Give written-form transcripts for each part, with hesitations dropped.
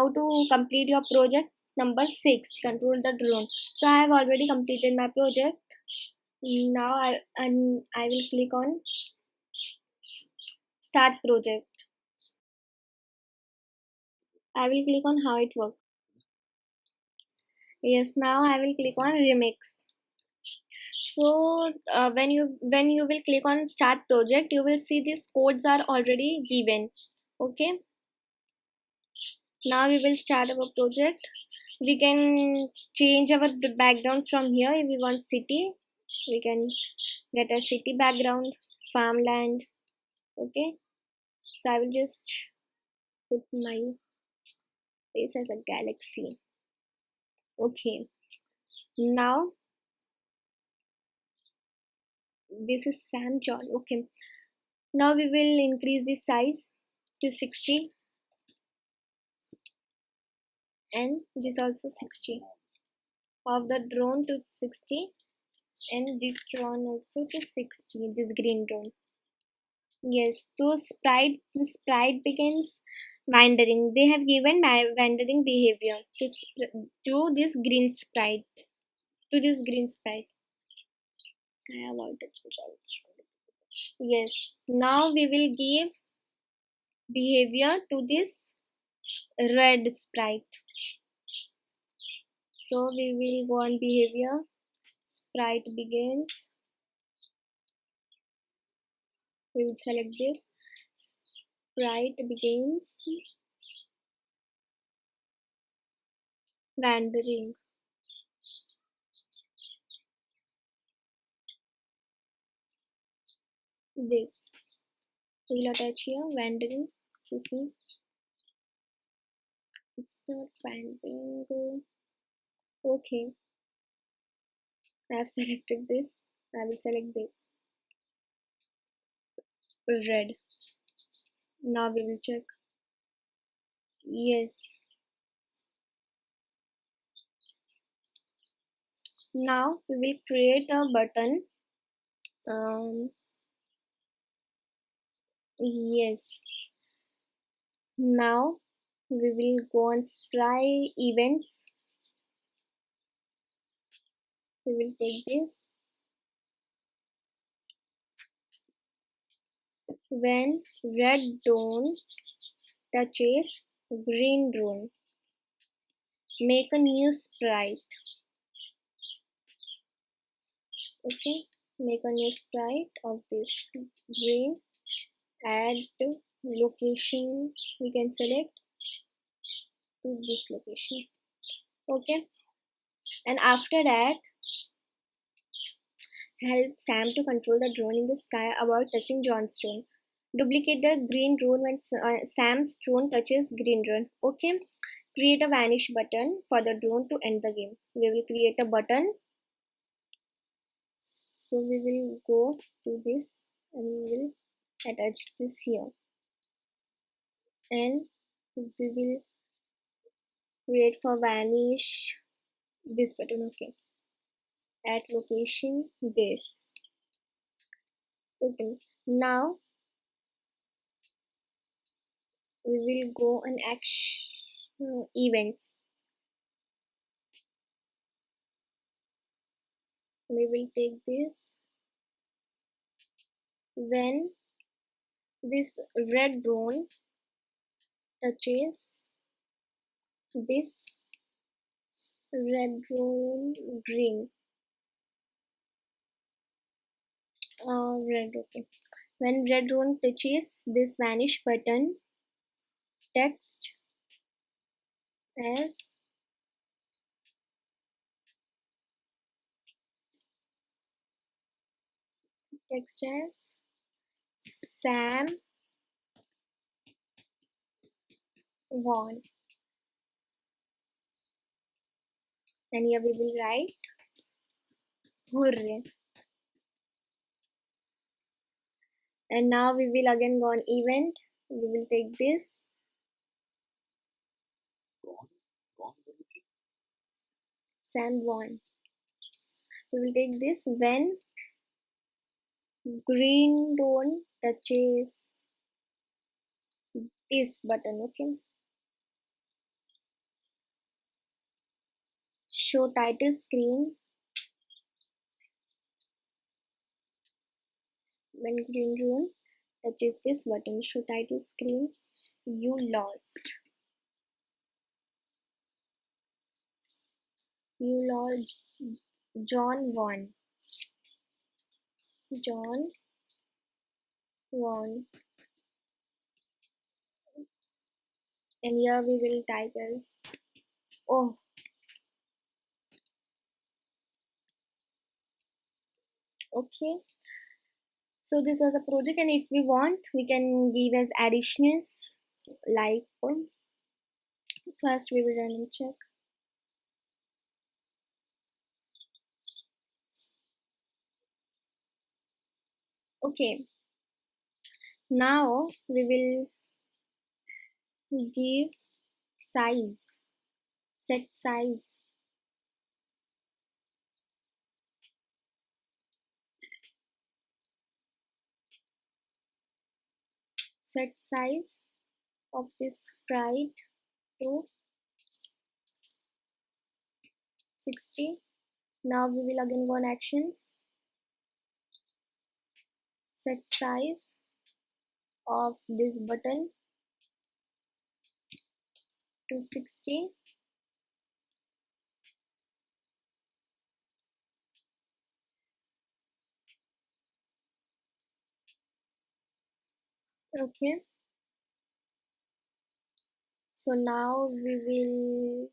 how to complete your project number 6, control the drone. So I have already completed my project. Now I will click on start project. I will click on how it works. Yes, now I will click on remix. So when you will click on start project, you will see these codes are already given. Okay, now we will start our project. We can change our background from here. If we want city, we can get a city background, farmland. Okay, so I will just put my face as a galaxy. Okay, now this is Sam John. Okay, now we will increase the size to 60 and this also 60 of the drone to 60 and this drone also to 60, this green drone. Yes, so sprite begins wandering. They have given wandering behavior to this green sprite. I have all the results. Yes, now we will give behavior to this red sprite. So we will go on behavior. Sprite begins. We will select this. Sprite begins wandering. This we will attach here wandering. So see, it's not wandering. Okay, I have selected this. I will select this red. Now we will check. Yes. Now we will create a button. Yes. Now we will go on Sprite events. We will take this. When red drone touches green drone, make a new sprite. Okay, make a new sprite of this green. Add location. We can select to this location. Okay, and after that, help Sam to control the drone in the sky about touching John's drone. Duplicate the green drone when Sam's drone touches green drone. Okay, create a vanish button for the drone to end the game. We will create a button. So we will go to this and we will attach this here. And we will create for vanish this button. Okay, at location this. Okay, now we will go on action events. We will take this. When this red drone touches this red drone green. Red. Okay. When red drone touches this vanish button, text as Sam won. And here we will write hooray. And now we will again go on event. We will take this. Sam won. We will take this when green drone touches this button. Okay. show title screen. When green rune touches this button, show title screen, you lost. You lost. John won. John won. And here we will type as, oh, okay. So this was a project, and if we want, we can give as additionals, like first we will run and check. Okay, now we will give size, set size. Set size of this sprite to 60. Now we will again go on actions. Set size of this button to 60. Okay. So now we will,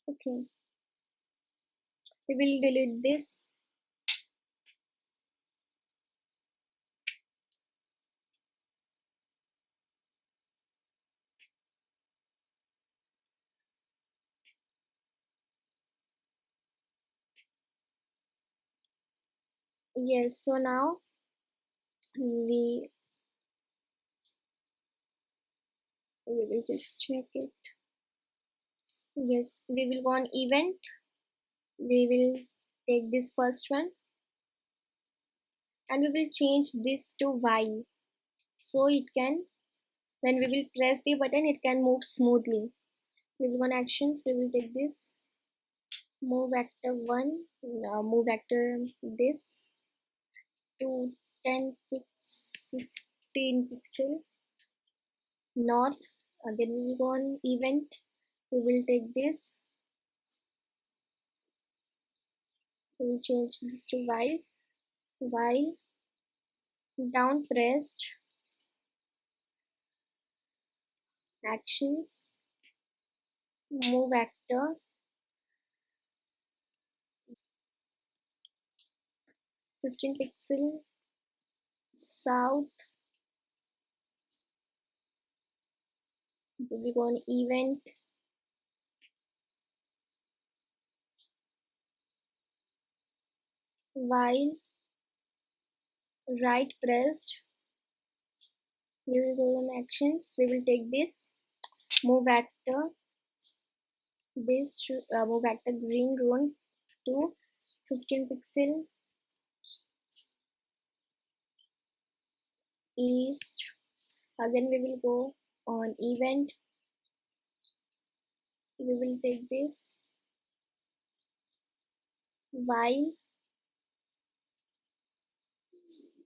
okay, we will delete this. Yes, so now we will just check it. Yes, we will go on event. We will take this first one and we will change this to Y, so it can, when we will press the button, it can move smoothly. We will go on actions. We will take this, move actor 1, move actor this to 10 15 pixel north. Again we will go on event. We will take this, we will change this to while down pressed actions, move actor 15 pixel south. We will go on event, while right pressed. We will go on actions. We will take this, move actor this to, move actor green rune to 15 pixel east. Again we will go on event. We will take this, while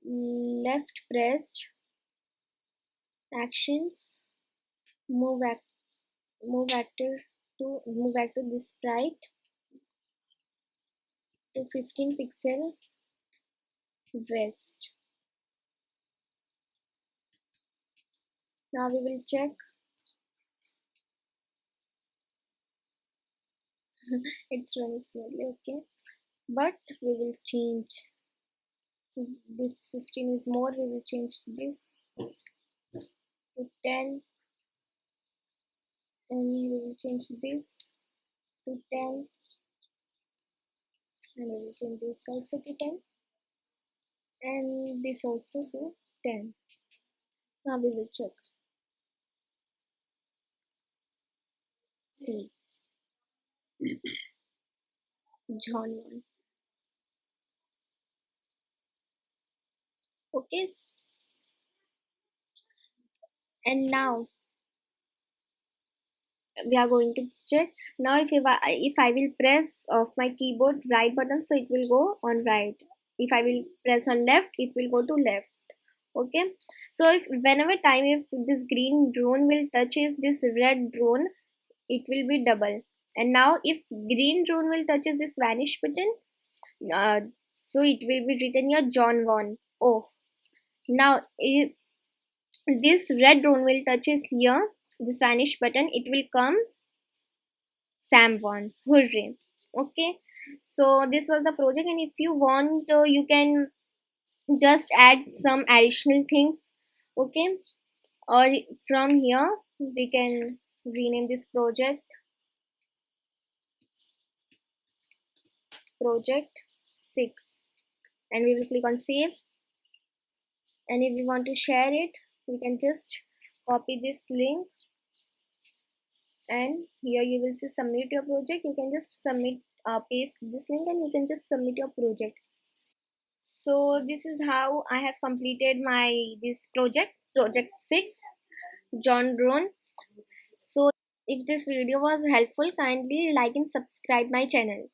left pressed actions, move actor to move actor this sprite to 15 pixel west. Now we will check. It's running smoothly, okay, but we will change this. 15 is more, we will change this to 10, and we will change this to 10, and we will change this also to 10, and this also to 10. Now we will check. See, John won. Okay, and now we are going to check now. If I will press of my keyboard right button, so it will go on right. If I will press on left, it will go to left. Okay, so if whenever time if this green drone will touches this red drone, it will be double. And now if green drone will touches this vanish button, uh, so it will be written here John won. Oh, now if this red drone will touches here this vanish button, it will come Sam won. Hooray. Okay, so this was the project, and if you want, you can just add some additional things. Okay, or from here we can rename this project 6, and we will click on save. And if we want to share it, we can just copy this link, and here you will see submit your project. You can just submit, paste this link, and you can just submit your project. So this is how I have completed my this project 6 John drone. So if this video was helpful, kindly like and subscribe my channel.